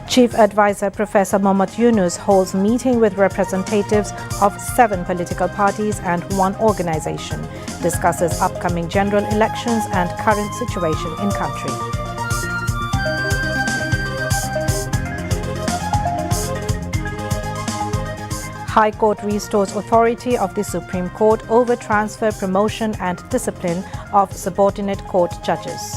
Chief Advisor Professor Mohammad Yunus holds meeting with representatives of 7 political parties and 1 organization, discusses upcoming general elections and current situation in country. High Court restores authority of the Supreme Court over transfer, promotion and discipline of subordinate court judges.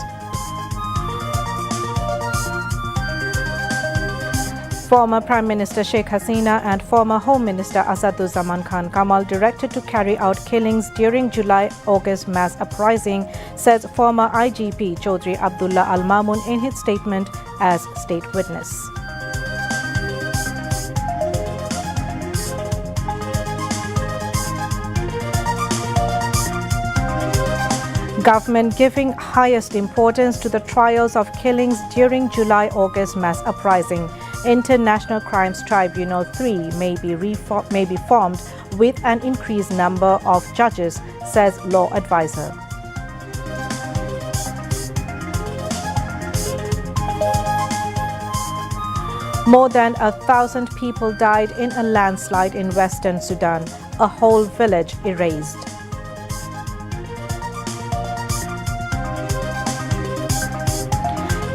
Former Prime Minister Sheikh Hasina and former Home Minister Asaduzzaman Khan Kamal, directed to carry out killings during July-August mass uprising, says former IGP Chaudhry Abdullah Al Mamun in his statement as state witness. Government giving highest importance to the trials of killings during July-August mass uprising. International Crimes Tribunal 3 may be formed with an increased number of judges, says law advisor. More than 1,000 people died in a landslide in Western Sudan, a whole village erased.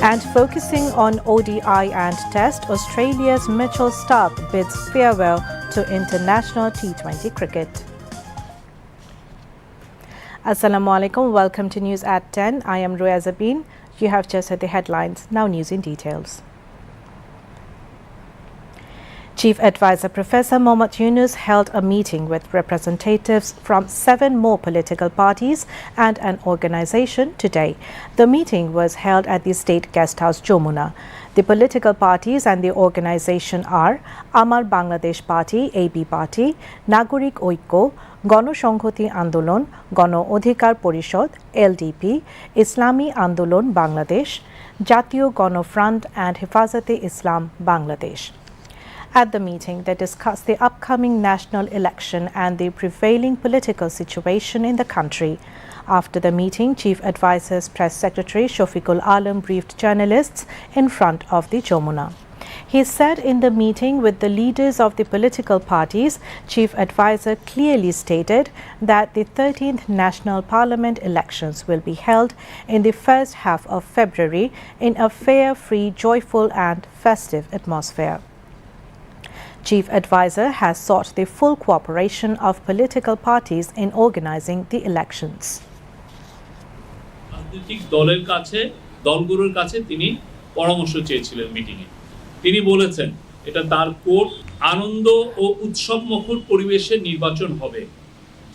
And focusing on ODI and Test, Australia's Mitchell Starc bids farewell to international T20 cricket. Assalamu alaikum. Welcome to News at 10. I am Roya Zabin. You have just heard the headlines. Now news in details. Chief Advisor Professor Mohammad Yunus held a meeting with representatives from 7 more political parties and an organization today. The meeting was held at the State Guest House, Jamuna. The political parties and the organization are Amar Bangladesh Party, AB Party, Nagorik Oikko, Gonosonghoti Andolon, Gono Odhikar Porishod, LDP, Islami Andolon Bangladesh, Jatiyo Gono Front and Hifazat-e Islam Bangladesh. At the meeting, they discussed the upcoming national election and the prevailing political situation in the country. After the meeting, Chief Advisor's Press Secretary Shafiqul Alam briefed journalists in front of the Jamuna. He said in the meeting with the leaders of the political parties, Chief Advisor clearly stated that the 13th National Parliament elections will be held in the first half of February in a fair, free, joyful and festive atmosphere. Chief Advisor has sought the full cooperation of political parties in organizing the elections. রাজনৈতিক দলের কাছে দলগুলোর কাছে তিনি পরামর্শ চেয়েছিলেন মিটিংয়ে। তিনি বলেছেন এটা তার কোর্ট আনন্দ ও উৎসবমুখর পরিবেশে নির্বাচন হবে।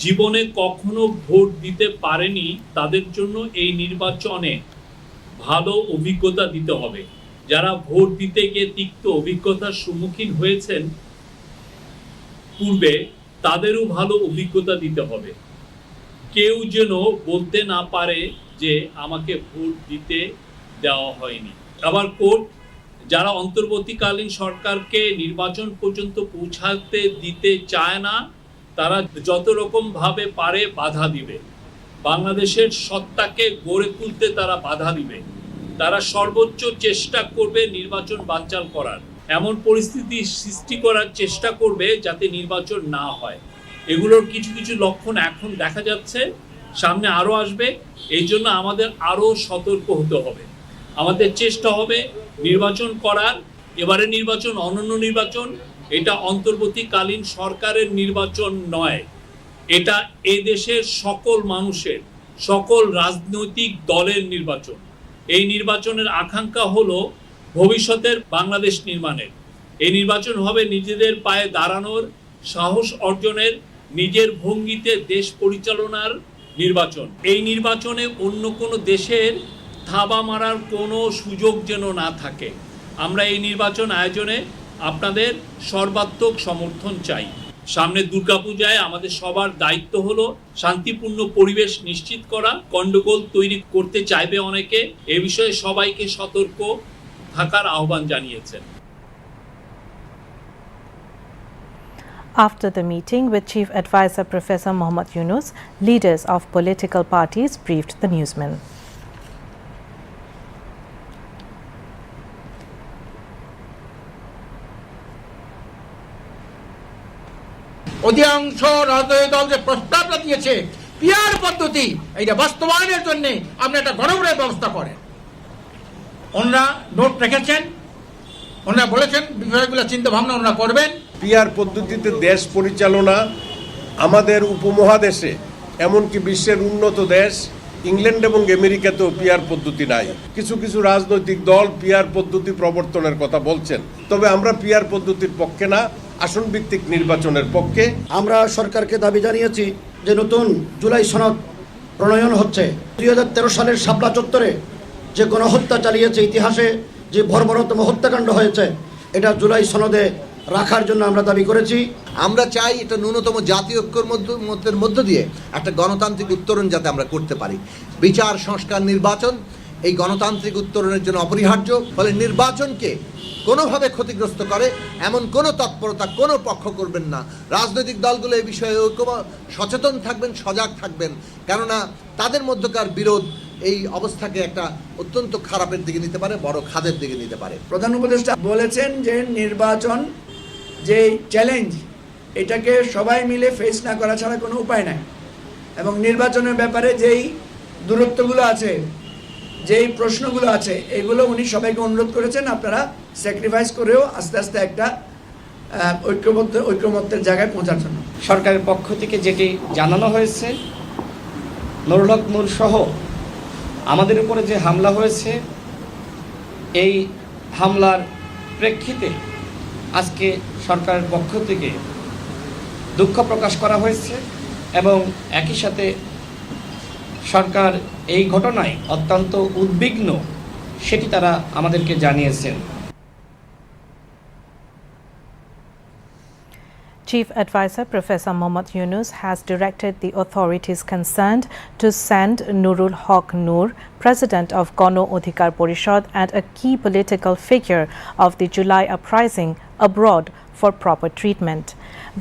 জীবনে কখনো ভোট দিতে পারেনি তাদের জন্য এই নির্বাচনে ভালো অভিজ্ঞতা দিতে হবে। যারা ভোট দিতে গিয়ে তিক্ত অভিজ্ঞতার সম্মুখীন হয়েছেন পূর্বে তাদেরও ভালো অভিজ্ঞতা দিতে হবে। কেউ যেন বলতে না পারে যে আমাকে ভোট দিতে দেওয়া হয়নি। আবার কোর্ট যারা অন্তর্বর্তীকালীন সরকারকে নির্বাচন পর্যন্ত পৌঁছাতে দিতে চায় না তারা যত রকম ভাবে পারে বাধা দিবে। বাংলাদেশের সত্তাকে গড়ে তুলতে তারা বাধা দিবে। তারা সর্বোচ্চ চেষ্টা করবে নির্বাচন বানচাল করার, এমন পরিস্থিতি সৃষ্টি করার চেষ্টা করবে যাতে নির্বাচন না হয়। এগুলোর কিছু কিছু লক্ষণ এখন দেখা যাচ্ছে, সামনে আরো আসবে। এই জন্য আমাদের আরো সতর্ক হতে হবে। আমাদের চেষ্টা হবে নির্বাচন করার। এবারে নির্বাচন অনন্য নির্বাচন, এটা অন্তর্বর্তীকালীন সরকারের নির্বাচন নয়, এটা এই দেশের সকল মানুষের, সকল রাজনৈতিক দলের নির্বাচন। এই নির্বাচনের আকাঙ্ক্ষা হলো ভবিষ্যতের বাংলাদেশ নির্মাণের। এই নির্বাচন হবে নিজেদের পায়ে দাঁড়ানোর, সাহস অর্জনের, নিজের ভঙ্গিতে দেশ পরিচালনার নির্বাচন। এই নির্বাচনে অন্য কোনো দেশের থাবা মারার কোনো সুযোগ যেন না থাকে। আমরা এই নির্বাচন আয়োজনে আপনাদের সর্বাত্মক সমর্থন চাই। সামনে দুর্গাপূজায় আমাদের সবার দায়িত্ব হলো শান্তিপূর্ণ পরিবেশ নিশ্চিত করা। গন্ডগোল তৈরি করতে চাইবে অনেকে, এ বিষয়ে সবাইকে সতর্ক থাকার আহ্বান জানিয়েছেন। After the meeting with Chief Advisor Professor Mohammad Yunus, leaders of political parties briefed the newsmen. অধিকাংশ রাজনৈতিক দল যে প্রস্তাবটা দিয়েছে পিআর পদ্ধতি, এইটা বাস্তবায়নের জন্য আপনি একটা গণভোটের ব্যবস্থা করেন। ওনারা নোট রেখেছেন, ওনারা বলেছেন বিষয়গুলো চিন্তা ভাবনা ওনারা করবেন। পিআর পদ্ধতিতে দেশ পরিচালনা আমাদের উপমহাদেশে, এমনকি বিশ্বের উন্নত দেশ ইংল্যান্ড এবং আমেরিকাতেও পিআর পদ্ধতি নাই। কিছু কিছু রাজনৈতিক দল পিআর পদ্ধতি প্রবর্তনের কথা বলছেন, তবে আমরা পিআর পদ্ধতির পক্ষে না, আসন ভিত্তিক নির্বাচনের পক্ষে। আমরা সরকারকে দাবি জানিয়েছি যে নতুন জুলাই সনদ প্রণয়ন হচ্ছে। 2013 সালের শাপলা চত্বরে যে গণহত্যা চালিয়েছে, ইতিহাসে যে বর্বরতম হত্যাকাণ্ড হয়েছে, এটা জুলাই সনদে রাখার জন্য আমরা দাবি করেছি। আমরা চাই এটা ন্যূনতম জাতীয় ঐক্যের মধ্য দিয়ে একটা গণতান্ত্রিক উত্তরণ যাতে আমরা করতে পারি। বিচার, সংস্কার, নির্বাচন এই গণতান্ত্রিক উত্তরণের জন্য অপরিহার্য। ফলে নির্বাচনকে কোনোভাবে ক্ষতিগ্রস্ত করে এমন কোনো তৎপরতা কোনো পক্ষ করবেন না। রাজনৈতিক দলগুলো এই বিষয়ে সচেতন থাকবেন, সজাগ থাকবেন, কেননা তাদের মধ্যকার বিরোধ এই অবস্থাকে একটা অত্যন্ত খারাপের দিকে নিতে পারে, বড় খাদের দিকে নিতে পারে। প্রধান উপদেষ্টা বলেছেন যে নির্বাচন যে চ্যালেঞ্জ, এটাকে সবাই মিলে ফেস না করা ছাড়া কোনো উপায় নাই, এবং নির্বাচনের ব্যাপারে যেই দূরত্বগুলো আছে, যেই প্রশ্নগুলো আছে, এগুলো উনি সবাইকে অনুরোধ করেছেন আপনারা স্যাক্রিফাইস করেও আস্তে আস্তে একটা ঐক্যমত্যের জায়গায় পৌঁছার জন্য। সরকারের পক্ষ থেকে যেটি জানানো হয়েছে, নুরুল হক নূর সহ আমাদের উপরে যে হামলা হয়েছে, এই হামলার প্রেক্ষিতে আজকে সরকারের পক্ষ থেকে দুঃখ প্রকাশ করা হয়েছে এবং একই সাথে সরকার এই ঘটনায় অত্যন্ত উদ্বিগ্ন সেটি তারা আমাদেরকে জানিয়েছেন। Chief Advisor Professor Mohammad Yunus has directed the authorities concerned to send Nurul Haq Noor, President of Gano Adhikar Porishad and a key political figure of the July uprising, abroad for proper treatment.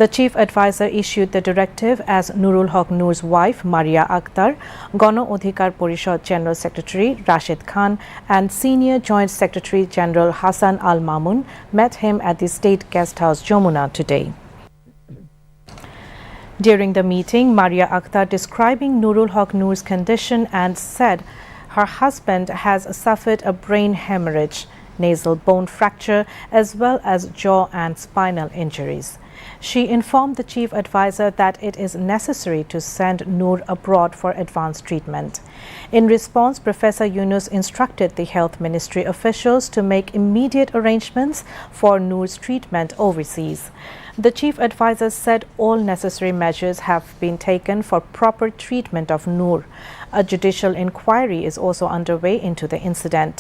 The Chief Advisor issued the directive as Nurul Haq Noor's wife, Maria Akhtar, Gano Adhikar Porishad General Secretary Rashid Khan and Senior Joint Secretary General Hassan Al Mamun met him at the State Guest House Jamuna today. During the meeting, Maria Akhtar describing Nurul Haq Noor's condition and said her husband has suffered a brain hemorrhage, nasal bone fracture as well as jaw and spinal injuries. She informed the Chief Advisor that it is necessary to send Noor abroad for advanced treatment. In response, Professor Yunus instructed the Health Ministry officials to make immediate arrangements for Noor's treatment overseas. The Chief Advisor said all necessary measures have been taken for proper treatment of Noor. A judicial inquiry is also underway into the incident.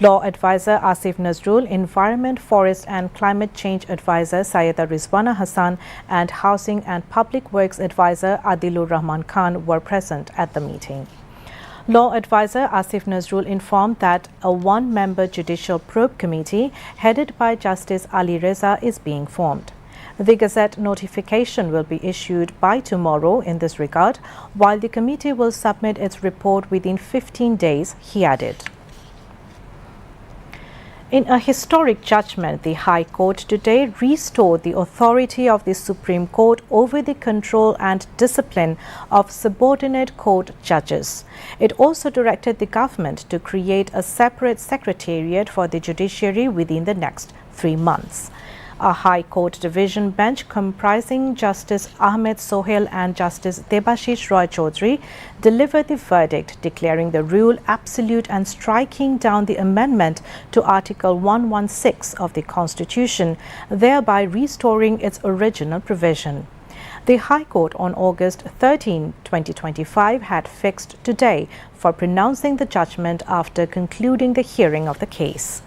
Law Advisor Asif Nazrul, Environment, Forest and Climate Change Advisor Sayeda Rizwana Hassan and Housing and Public Works Advisor Adilur Rahman Khan were present at the meeting. Law Advisor Asif Nazrul informed that a one-member judicial probe committee headed by Justice Ali Reza is being formed. The Gazette notification will be issued by tomorrow in this regard, while the committee will submit its report within 15 days, he added. In a historic judgment, the High Court today restored the authority of the Supreme Court over the control and discipline of subordinate court judges. It also directed the government to create a separate secretariat for the judiciary within the next 3 months. A High Court division bench comprising Justice Ahmed Sohail and Justice Debashish Roy Chaudhary delivered the verdict, declaring the rule absolute and striking down the amendment to Article 116 of the Constitution, thereby restoring its original provision. The High Court on August 13, 2025 had fixed today for pronouncing the judgment after concluding the hearing of the case.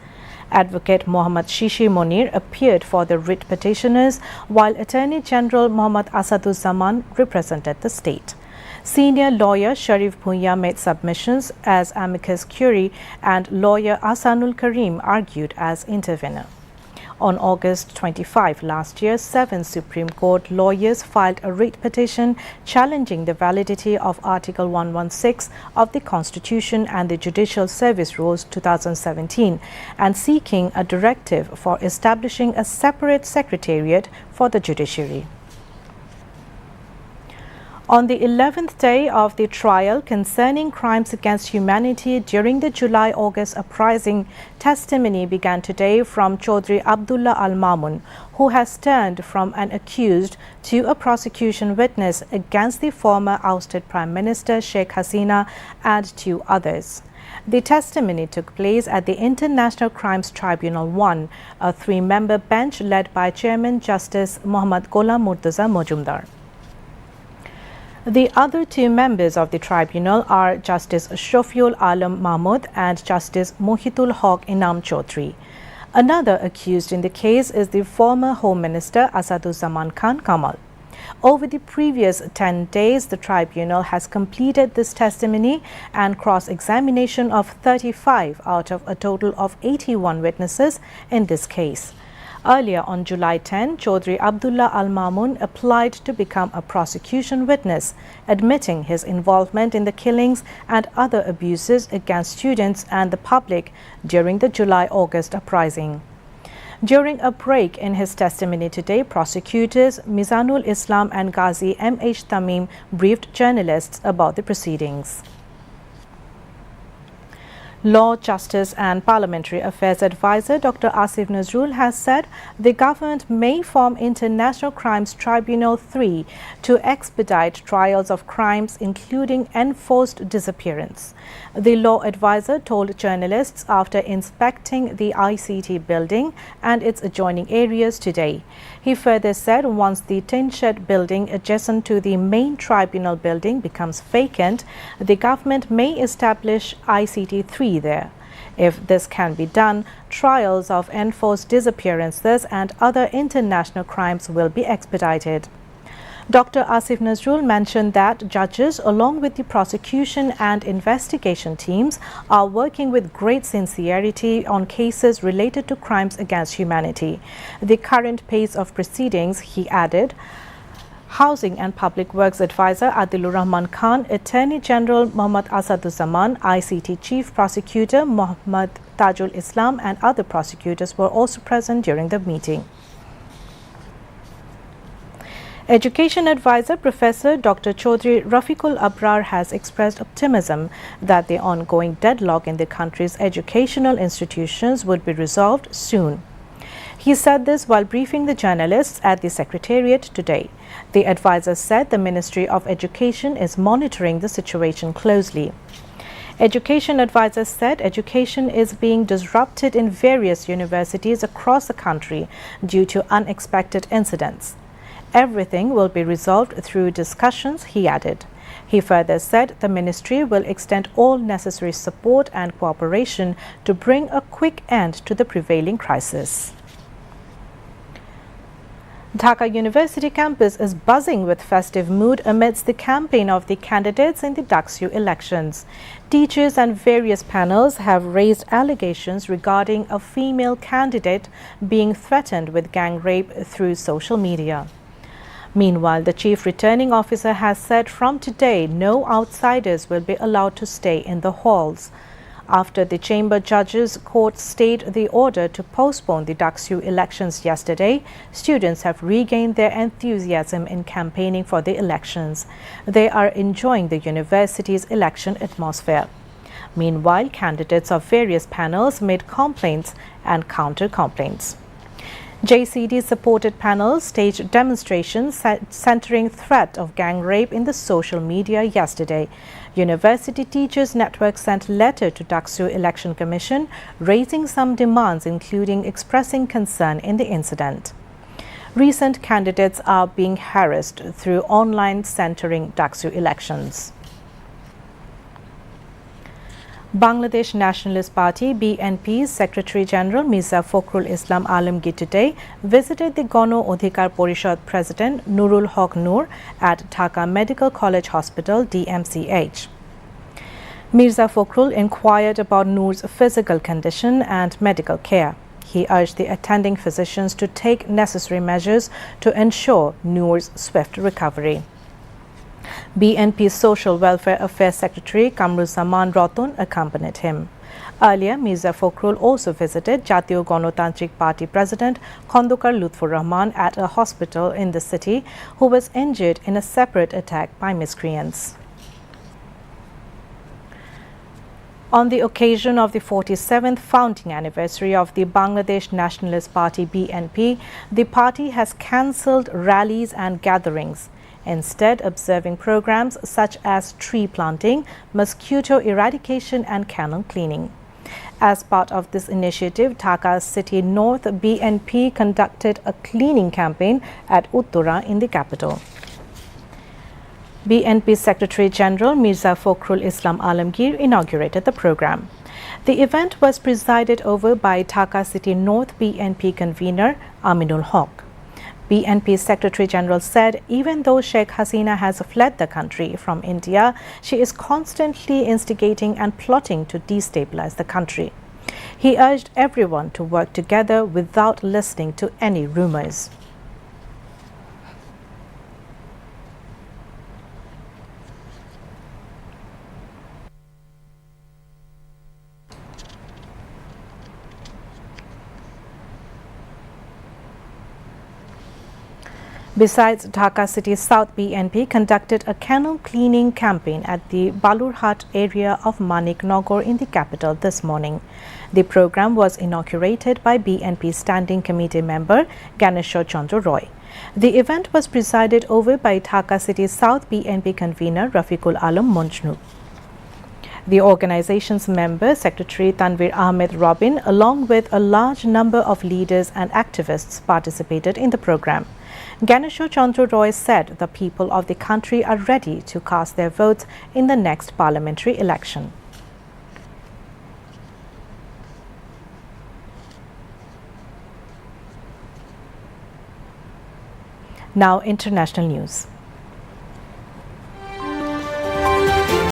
Advocate Mohammad Shishi Monir appeared for the writ petitioners, while Attorney General Mohammad Asaduzzaman represented the state. Senior lawyer Sharif Bhuiya made submissions as amicus curiae and lawyer Asanul Karim argued as intervener. On August 25 last year, 7 Supreme Court lawyers filed a writ petition challenging the validity of Article 116 of the Constitution and the Judicial Service Rules 2017 and seeking a directive for establishing a separate secretariat for the judiciary. On the 11th day of the trial concerning crimes against humanity during the July-August uprising, testimony began today from Chaudhry Abdullah Al Mamun, who has turned from an accused to a prosecution witness against the former ousted Prime Minister Sheikh Hasina and 2 others. The testimony took place at the International Crimes Tribunal 1, a 3-member bench led by Chairman Justice Muhammad Ghulam Murtaza Majumdar. The other 2 members of the tribunal are Justice Shofiul Alam Mahmood and Justice Mohitul Haq Inam Chaudhry. Another accused in the case is the former Home Minister Asaduzzaman Khan Kamal. Over the previous 10 days, the tribunal has completed this testimony and cross-examination of 35 out of a total of 81 witnesses in this case. Earlier on July 10, Chaudhry Abdullah Al Mamun applied to become a prosecution witness, admitting his involvement in the killings and other abuses against students and the public during the July-August uprising. During a break in his testimony today, prosecutors Mizanul Islam and Ghazi M.H. Tamim briefed journalists about the proceedings. Law, Justice and Parliamentary Affairs Advisor Dr. Asif Nazrul has said the government may form International Crimes Tribunal 3 to expedite trials of crimes including enforced disappearance. The law advisor told journalists after inspecting the ICT building and its adjoining areas today. He further said once the tin shed building adjacent to the main tribunal building becomes vacant, the government may establish ICT 3 there. If this can be done, trials of enforced disappearances and other international crimes will be expedited. Dr. Asif Nazrul mentioned that judges, along with the prosecution and investigation teams, are working with great sincerity on cases related to crimes against humanity. The current pace of proceedings, he added, Housing and Public Works Advisor Adilur Rahman Khan, Attorney General Muhammad Asaduzzaman, ICT Chief Prosecutor Muhammad Tajul Islam and other prosecutors were also present during the meeting. Education Advisor Professor Dr. Chaudhry Rafiqul Abrar has expressed optimism that the ongoing deadlock in the country's educational institutions would be resolved soon. He said this while briefing the journalists at the Secretariat today. The advisor said the Ministry of Education is monitoring the situation closely. Education advisor said education is being disrupted in various universities across the country due to unexpected incidents. Everything will be resolved through discussions, he added. He further said the ministry will extend all necessary support and cooperation to bring a quick end to the prevailing crisis. Dhaka University campus is buzzing with festive mood amidst the campaign of the candidates in the DAKSU elections. Teachers and various panels have raised allegations regarding a female candidate being threatened with gang rape through social media. Meanwhile, the chief returning officer has said from today no outsiders will be allowed to stay in the halls. After the Chamber Judges Court stayed the order to postpone the DAKSU elections yesterday, students have regained their enthusiasm in campaigning for the elections. They are enjoying the university's election atmosphere. Meanwhile, candidates of various panels made complaints and counter-complaints. JCD-supported panels staged demonstrations centering threat of gang rape in the social media yesterday. University Teachers Network sent letter to DAKSU Election Commission raising some demands including expressing concern in the incident. Recent candidates are being harassed through online centering DAKSU elections. Bangladesh Nationalist Party BNP's Secretary General Mirza Fakhrul Islam Alamgir today visited the Gano Adhikar Porishad President Nurul Haq Noor at Dhaka Medical College Hospital DMCH. Mirza Fakhrul inquired about Noor's physical condition and medical care. He urged the attending physicians to take necessary measures to ensure Noor's swift recovery. BNP's Social Welfare Affairs Secretary Kamruzzaman Rotun accompanied him. Earlier, Mirza Fakhrul also visited Jatiyo Ganotantrik Party President Khondokar Lutfur Rahman at a hospital in the city, who was injured in a separate attack by miscreants. On the occasion of the 47th founding anniversary of the Bangladesh Nationalist Party BNP, the party has cancelled rallies and gatherings, instead observing programs such as tree planting, mosquito eradication and canal cleaning. As part of this initiative, Dhaka City North BNP conducted a cleaning campaign at Uttara in the capital. BNP Secretary General Mirza Fakhrul Islam Alamgir inaugurated the program. The event was presided over by Dhaka City North BNP convener Aminul Haq. BNP Secretary General said even though Sheikh Hasina has fled the country from India, she is constantly instigating and plotting to destabilize the country. He urged everyone to work together without listening to any rumors. Besides, Dhaka City South BNP conducted a canal cleaning campaign at the Balurhat area of Manik Nagar in the capital this morning. The program was inaugurated by BNP Standing Committee member Ganesha Chandra Roy. The event was presided over by Dhaka City South BNP convener Rafiqul Alam Monjnu. The organization's member, Secretary Tanvir Ahmed Robin, along with a large number of leaders and activists, participated in the program. Ganesha Chandra Roy said the people of the country are ready to cast their votes in the next parliamentary election. Now, international news.